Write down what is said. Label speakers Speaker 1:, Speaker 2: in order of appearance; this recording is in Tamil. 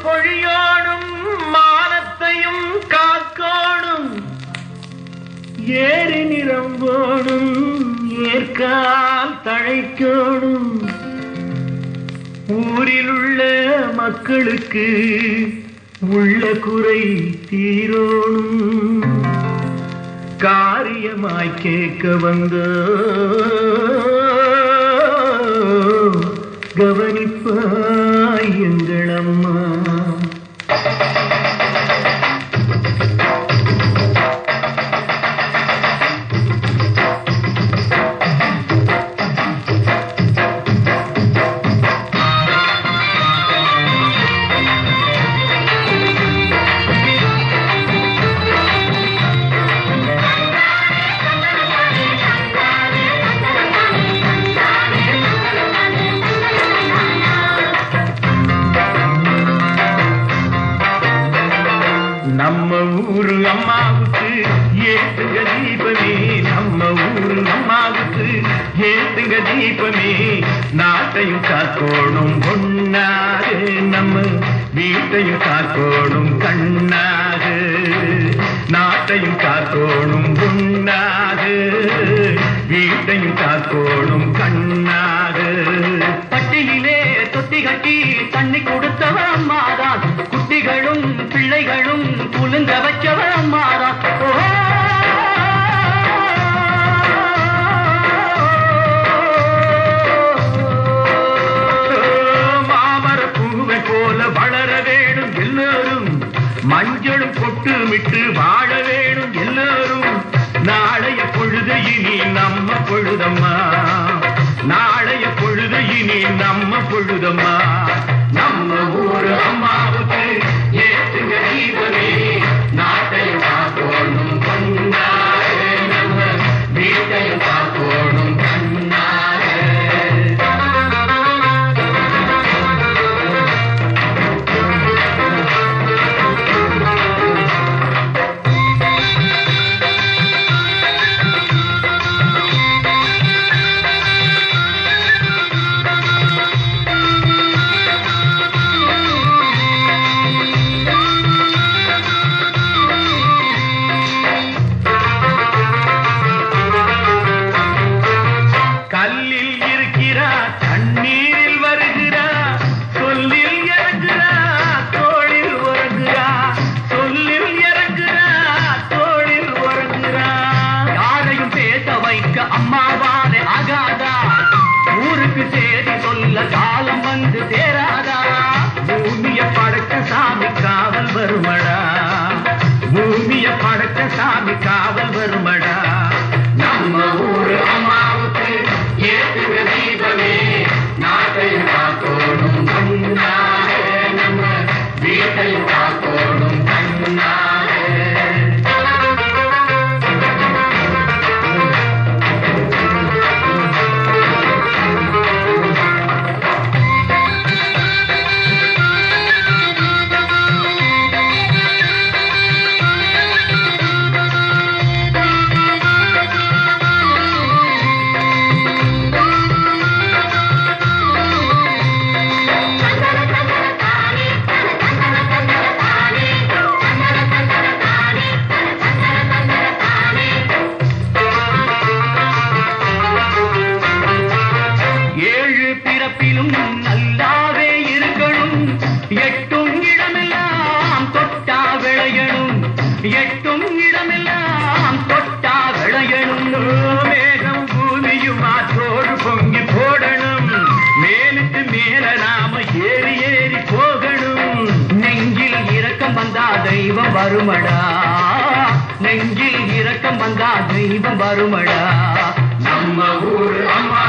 Speaker 1: பொழியோடும் மானத்தையும் காக்கோடும் ஏறி நிறம்போடும் ஏற்கால் தழைக்கோடும் ஊரில் உள்ள மக்களுக்கு உள்ள குறை தீரோணும் காரியமாய் கேட்க வந்த கவனிப்பாய் எங்கள் அம்மா. நம்ம ஊரு அம்மாவுக்கு ஏத்துங்க தீபமே, நம்ம ஊரு அம்மாவுக்கு ஏத்துங்க தீபமே. நாட்டையும் காக்கோணும் பொன்னாக, நம்ம வீட்டையும் காக்கோணும் கண்ணாக. நாட்டையும் காக்கோணும் பொன்னாக, வீட்டையும் காக்கோணும் கண்ணாக.
Speaker 2: பட்டியிலே தொட்டி கட்டி தண்ணி கொடுத்தவ அம்மாதான், குட்டிகளும் பிள்ளைகளும் குலுங்க வச்சவ அம்மாதான்.
Speaker 1: மாமர பூவை போல வளர வேணும் எல்லோரும், மஞ்சளும் கொட்டுமிட்டு வாழ வேணும் எல்லோரும். நாளைய பொழுது இனி நம்ம பொழுதம்மா, நாளைய பொழுது இனி நம்ம பொழுதம்மா. நம்ம ஊரு அம்மாவுக்கு ஏத்துங்க தீபமே, நாட்டையும் காக்கோணும் கண்ணாக, நம்ம வீட்டையும் காக்கோணும் கண்ணாக. கல்லில் இருக்கிறார் தண்ணீரில் வருகிறார், சொல்லில் இறங்குகிறார் தோளில் உறங்குகிறார், சொல்லில் இறங்குகிறார் தோளில் உறங்குகிறார்.
Speaker 2: யாரையும் பேச வைக்க அம்மாவானே ஆகாதா, ஊருக்கு சேதி சொல்ல காலம் வந்து சேராதா.
Speaker 1: பூமிய படைத்த சாமி காவல் வருமடா, பூமிய படைத்த சாமி காவல் வருமடா. நம்ம ஊரு அம்மாவுக்கு ஏத்துங்க தீபமே, நாட்டையும் காக்கோணும் கண்ணாக, நம்ம வீட்டையும் காக்கோணும் கண்ணாக.
Speaker 2: ஏழு பிறப்பிலும் நல்லாவே இருக்கணும், எட்டும் இடமெல்லாம் தொட்டா விளையணும், எட்டும் இடமெல்லாம் தொட்டா விளையணும்.
Speaker 1: மேகம் பூமியும் ஆற்றோடு பொங்கி போடணும், மேலுக்கு மேல நாம ஏறி ஏறி போகணும்.
Speaker 2: நெஞ்சில் இரக்கம் வந்தா தெய்வம் வருமடா, நெஞ்சில் இரக்கம் வந்தா தெய்வம் வருமடா.
Speaker 1: நம்ம ஊர் அம்மா